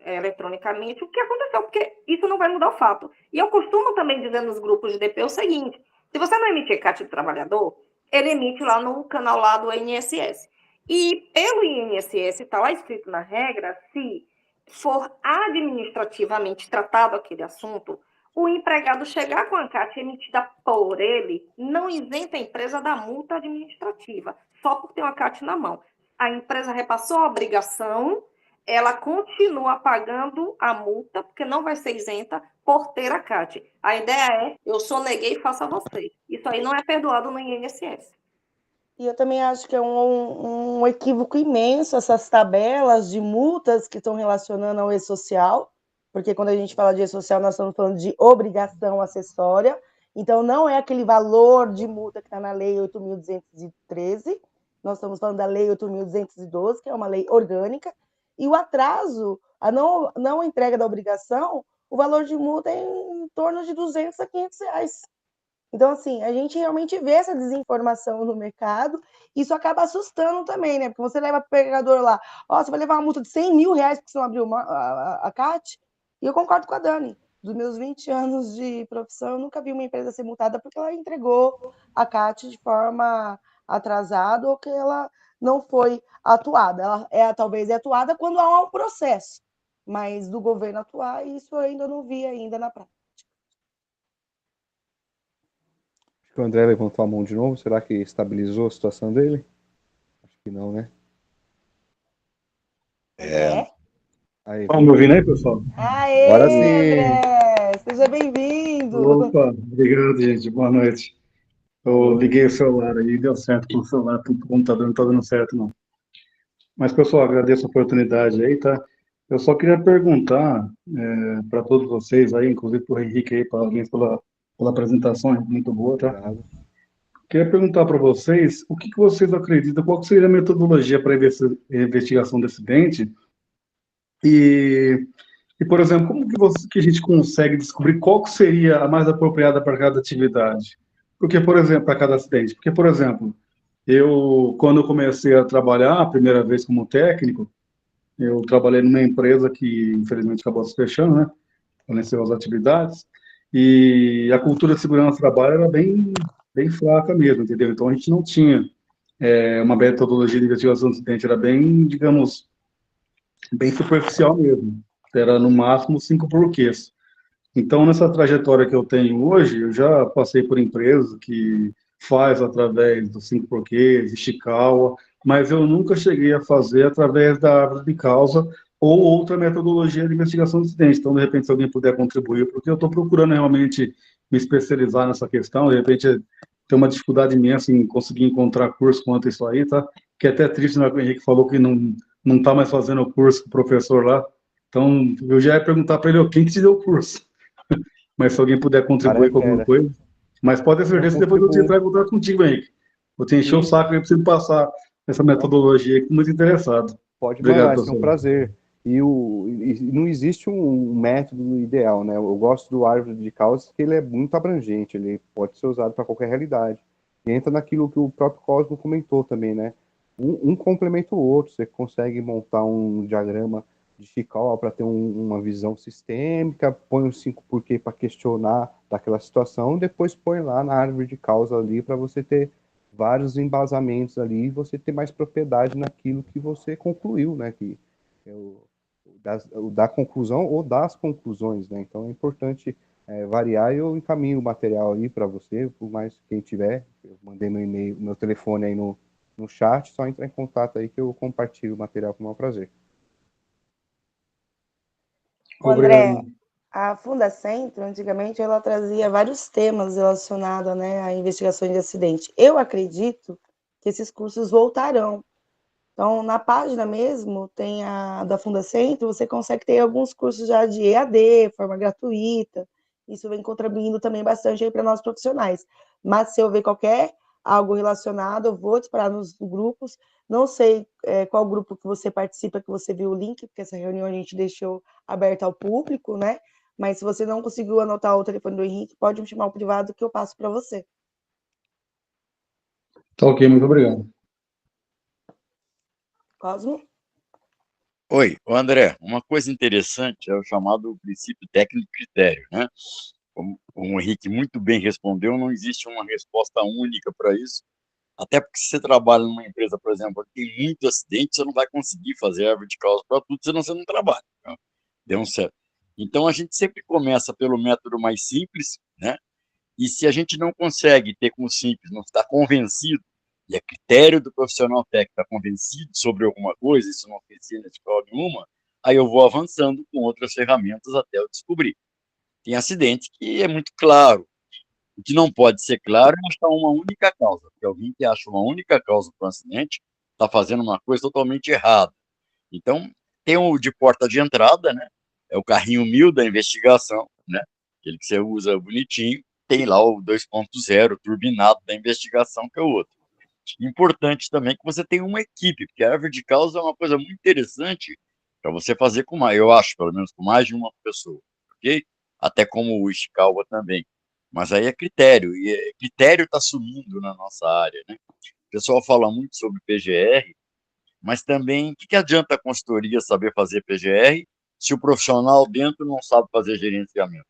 eletronicamente o que aconteceu, porque isso não vai mudar o fato. E eu costumo também dizer nos grupos de DP o seguinte: se você não emitir CAT do trabalhador, ele emite lá no canal lá do INSS. E pelo INSS, está lá escrito na regra, se for administrativamente tratado aquele assunto, o empregado chegar com a CAT emitida por ele, não isenta a empresa da multa administrativa, só por ter uma CAT na mão. A empresa repassou a obrigação, ela continua pagando a multa, porque não vai ser isenta por ter a CAT. A ideia é, eu soneguei e faço a você. Isso aí não é perdoado no INSS. E eu também acho que é um equívoco imenso essas tabelas de multas que estão relacionando ao E-Social, porque quando a gente fala de E-Social, nós estamos falando de obrigação acessória, então não é aquele valor de multa que está na Lei 8.213, nós estamos falando da Lei 8.212, que é uma lei orgânica, e o atraso, a não entrega da obrigação, o valor de multa é em torno de R$200 a R$500. Então, assim, a gente realmente vê essa desinformação no mercado, e isso acaba assustando também, né? Porque você leva para o pegador lá, você vai levar uma multa de R$100 mil porque você não abriu a CAT, e eu concordo com a Dani. Dos meus 20 anos de profissão, eu nunca vi uma empresa ser multada porque ela entregou a CAT de forma atrasada ou que ela não foi atuada. Ela talvez é atuada quando há um processo, mas do governo atuar, isso eu ainda não vi ainda na prática. Acho que o André levantou a mão de novo. Será que estabilizou a situação dele? Acho que não, né? Aí. Estão me ouvindo aí, pessoal? Aê, agora sim. André! Seja bem-vindo! Opa, obrigado, gente. Boa noite. Eu liguei o celular aí, deu certo com o celular, o computador não está dando certo, não. Mas, pessoal, agradeço a oportunidade aí, tá? Eu só queria perguntar para todos vocês aí, inclusive para o Henrique aí, parabéns pela apresentação, é muito boa, tá? Obrigado. Queria perguntar para vocês, o que vocês acreditam, qual seria a metodologia para investigação do acidente? E, por exemplo, como que a gente consegue descobrir qual que seria a mais apropriada para cada atividade? Porque, por exemplo, para cada acidente. Porque, por exemplo, quando eu comecei a trabalhar a primeira vez como técnico, eu trabalhei numa empresa que, infelizmente, acabou se fechando, né? Faleceu as atividades. E a cultura de segurança do trabalho era bem fraca mesmo, entendeu? Então, a gente não tinha uma metodologia de investigação do acidente, era bem, digamos, bem superficial mesmo. Era, no máximo, 5 porquês. Então, nessa trajetória que eu tenho hoje, eu já passei por empresas que faz através dos 5 porquês, Ishikawa, mas eu nunca cheguei a fazer através da árvore de causa, ou outra metodologia de investigação de incidente. Então, de repente, se alguém puder contribuir, porque eu estou procurando realmente me especializar nessa questão, de repente tem uma dificuldade imensa em conseguir encontrar curso quanto a isso aí, tá? Que é até triste, né? O Henrique falou que não está mais fazendo o curso com o professor lá. Então, eu já ia perguntar para ele, quem que te deu o curso? Mas se alguém puder contribuir com alguma coisa. Mas pode ter certeza que depois eu entrar em contato contigo, Henrique. Vou te encher o saco e eu preciso passar essa metodologia aí, muito interessado. Pode Obrigado, mandar, é um prazer. E não existe um método ideal, né? Eu gosto do árvore de causas, que ele é muito abrangente, ele pode ser usado para qualquer realidade. E entra naquilo que o próprio Cosmo comentou também, né? Um complementa o outro, você consegue montar um diagrama de Chicó para ter uma visão sistêmica, põe os 5 porquê para questionar daquela situação, depois põe lá na árvore de causa ali para você ter vários embasamentos ali e você ter mais propriedade naquilo que você concluiu, né? Que é o da conclusão ou das conclusões, né? Então é importante variar. Eu encaminho o material aí para você, por mais quem tiver, eu mandei meu e-mail, meu telefone aí no chat, só entrar em contato aí que eu compartilho o material com o maior prazer. André, a Fundacentro, antigamente, ela trazia vários temas relacionados, né, a investigações de acidente. Eu acredito que esses cursos voltarão. Então, na página mesmo, tem a da Fundacentro, você consegue ter alguns cursos já de EAD, forma gratuita. Isso vem contribuindo também bastante aí para nós profissionais. Mas se eu ver qualquer algo relacionado, eu vou disparar nos grupos. Não sei qual grupo que você participa, que você viu o link, porque essa reunião a gente deixou aberta ao público, né? Mas se você não conseguiu anotar o telefone do Henrique, pode me chamar o privado que eu passo para você. Tá ok, muito obrigado. Cosmo? Oi, André, uma coisa interessante é o chamado princípio técnico-critério, né? Como o Henrique muito bem respondeu, não existe uma resposta única para isso, até porque se você trabalha numa empresa, por exemplo, que tem muito acidente, você não vai conseguir fazer árvore de causa para tudo, senão você não trabalha. Né? Deu um certo. Então, a gente sempre começa pelo método mais simples, né? E se a gente não consegue ter como simples, não está convencido, e é critério do profissional técnico estar convencido sobre alguma coisa, isso não oferecia na escola nenhuma, aí eu vou avançando com outras ferramentas até eu descobrir. Tem acidente que é muito claro. O que não pode ser claro é achar uma única causa, porque alguém que acha uma única causa para um acidente está fazendo uma coisa totalmente errada. Então, tem o de porta de entrada, né? É o carrinho 1000 da investigação, né? Aquele que você usa bonitinho. Tem lá o 2.0 turbinado da investigação, que é o outro. Importante também que você tenha uma equipe, porque a árvore de causa é uma coisa muito interessante para você fazer com mais, eu acho, pelo menos com mais de uma pessoa, ok? Até como o Ishikawa também. Mas aí é critério, e critério está sumindo na nossa área, né? O pessoal fala muito sobre PGR, mas também, o que adianta a consultoria saber fazer PGR se o profissional dentro não sabe fazer gerenciamento?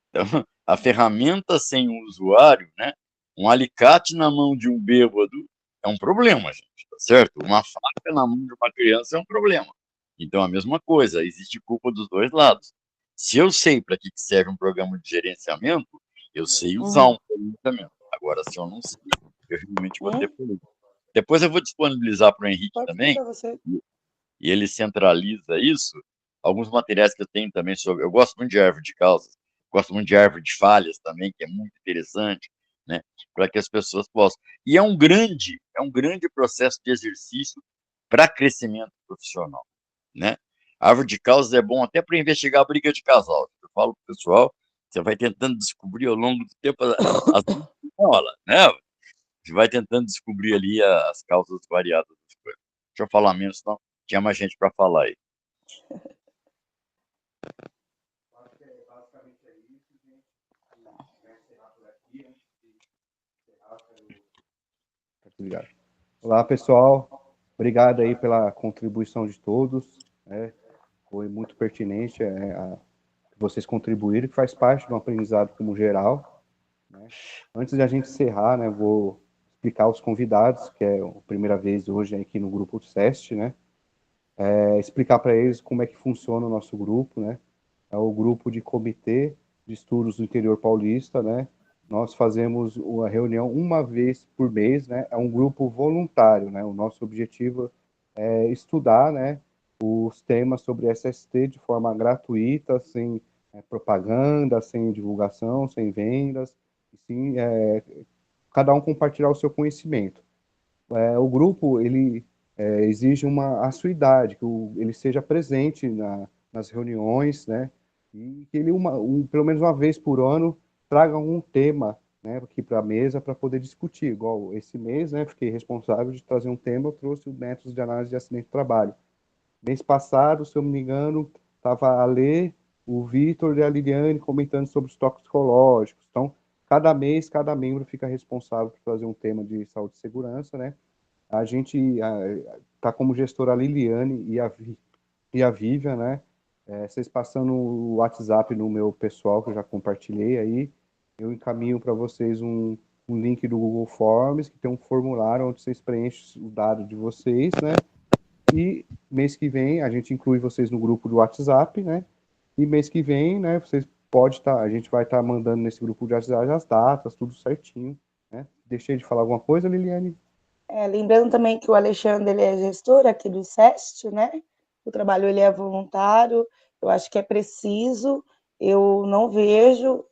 Então, a ferramenta sem o usuário, né? Um alicate na mão de um bêbado é um problema, gente, tá certo? Uma faca na mão de uma criança é um problema. Então, a mesma coisa, existe culpa dos dois lados. Se eu sei para que serve um programa de gerenciamento, eu sei usar um gerenciamento. Agora, se eu não sei, eu realmente vou ter problema. Depois eu vou disponibilizar para o Henrique também, e ele centraliza isso. Alguns materiais que eu tenho também sobre. Eu gosto muito de árvore de causas, gosto muito de árvore de falhas também, que é muito interessante, né? Para que as pessoas possam. E é um grande processo de exercício para crescimento profissional, né? A árvore de causas é bom até para investigar a briga de casal. Eu falo para o pessoal, você vai tentando descobrir ao longo do tempo as bolas, né? Você vai tentando descobrir ali as causas variadas das coisas. Deixa eu falar menos, senão tinha mais gente para falar aí. Obrigado. Olá, pessoal. Obrigado aí pela contribuição de todos. Né? Foi muito pertinente vocês contribuírem, que faz parte do aprendizado como geral. Né? Antes de a gente encerrar, né, vou explicar os convidados, que é a primeira vez hoje aqui no grupo SEST, né? Explicar para eles como é que funciona o nosso grupo, né? É o grupo de comitê de estudos do interior paulista, né? Nós fazemos uma reunião uma vez por mês, né? É um grupo voluntário, né? O nosso objetivo é estudar, né? os temas sobre SST de forma gratuita, sem propaganda, sem divulgação, sem vendas, sim, cada um compartilhar o seu conhecimento. O grupo, ele exige uma assiduidade, que ele seja presente nas reuniões, né, e que ele, pelo menos uma vez por ano, traga um tema, né, aqui para a mesa para poder discutir. Igual esse mês, né, fiquei responsável de trazer um tema, eu trouxe o métodos de análise de acidente de trabalho. Mês passado, se eu não me engano, estava a Lê, o Vitor e a Liliane comentando sobre os toxicológicos. Então, cada mês, cada membro fica responsável por trazer um tema de saúde e segurança, né? A gente está como gestora a Liliane e a Vivian, né? Vocês passando o WhatsApp no meu pessoal, que eu já compartilhei aí, eu encaminho para vocês um link do Google Forms, que tem um formulário onde vocês preenchem o dado de vocês, né? E mês que vem a gente inclui vocês no grupo do WhatsApp, né? E mês que vem, né, vocês a gente vai estar mandando nesse grupo de WhatsApp as datas, tudo certinho, né? Deixei de falar alguma coisa, Liliane? Lembrando também que o Alexandre ele é gestor aqui do SEST, né? O trabalho ele é voluntário, eu acho que é preciso, eu não vejo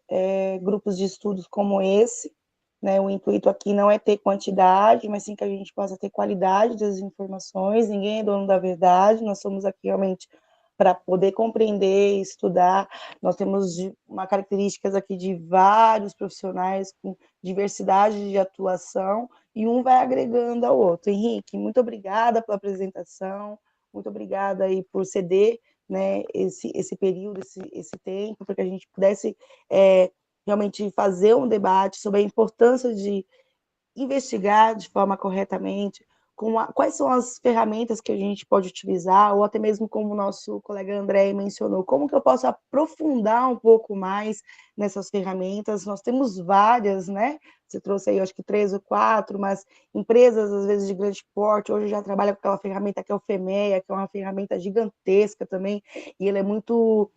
grupos de estudos como esse, né? O intuito aqui não é ter quantidade, mas sim que a gente possa ter qualidade das informações, ninguém é dono da verdade, nós somos aqui realmente para poder compreender, estudar. Nós temos uma características aqui de vários profissionais com diversidade de atuação, e um vai agregando ao outro. Henrique, muito obrigada pela apresentação, muito obrigada aí por ceder, né, esse período, esse tempo, para que a gente pudesse realmente fazer um debate sobre a importância de investigar de forma corretamente, quais são as ferramentas que a gente pode utilizar, ou até mesmo como o nosso colega André mencionou, como que eu posso aprofundar um pouco mais nessas ferramentas. Nós temos várias, né? Você trouxe aí, acho que 3 ou 4, mas empresas, às vezes, de grande porte, hoje já trabalham com aquela ferramenta que é o FEMEA, que é uma ferramenta gigantesca também, e ela é muito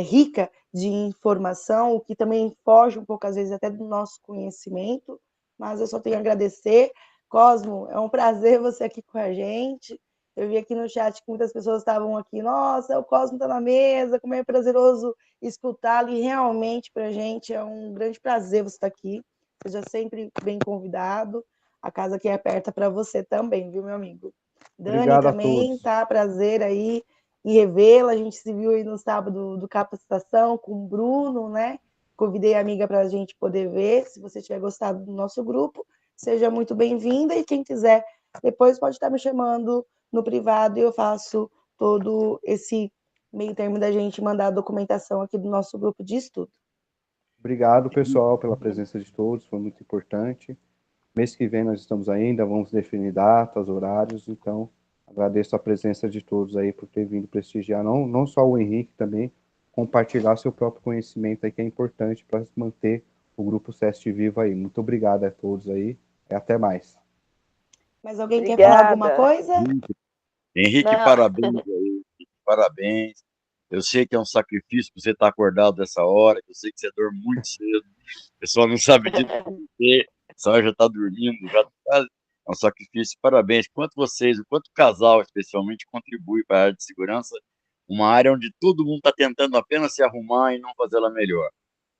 rica de informação, o que também foge um pouco, às vezes, até do nosso conhecimento, mas eu só tenho a agradecer. Cosmo, é um prazer você aqui com a gente. Eu vi aqui no chat que muitas pessoas estavam aqui, nossa, o Cosmo está na mesa, como é prazeroso escutá-lo, e realmente para a gente é um grande prazer você estar aqui. Seja sempre bem convidado. A casa aqui é aberta para você também, viu, meu amigo? Obrigado Dani a também, todos. tá? Prazer aí em revê-la. A gente se viu aí no sábado do capacitação com o Bruno, né? Convidei a amiga para a gente poder ver. Se você tiver gostado do nosso grupo, seja muito bem-vinda. E quem quiser, depois pode estar me chamando no privado e eu faço todo esse meio termo da gente mandar a documentação aqui do nosso grupo de estudo. Obrigado, pessoal, pela presença de todos, foi muito importante. Mês que vem nós estamos ainda, vamos definir datas, horários, então agradeço a presença de todos aí por ter vindo prestigiar, não só o Henrique, também compartilhar seu próprio conhecimento aí, que é importante para manter o Grupo SEST vivo aí. Muito obrigado a todos aí, e até mais. Mas alguém quer falar alguma coisa? Henrique, parabéns aí, parabéns. Eu sei que é um sacrifício você estar acordado dessa hora, eu sei que você dorme muito cedo, o pessoal não sabe disso, essa hora já está dormindo, já tá, é um sacrifício. Parabéns. Quanto vocês, o quanto o casal especialmente contribui para a área de segurança, uma área onde todo mundo está tentando apenas se arrumar e não fazer ela melhor.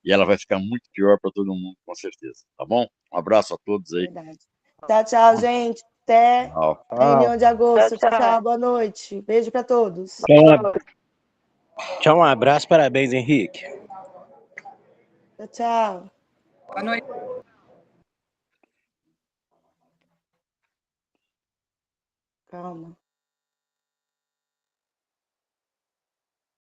E ela vai ficar muito pior para todo mundo, com certeza. Tá bom? Um abraço a todos aí. Verdade. Tchau, tchau, gente. Até Tchau. a reunião de agosto. Tchau, tchau. Boa noite. Beijo para todos. Tchau, um abraço, parabéns, Henrique. Tchau, tchau. Boa noite. Calma.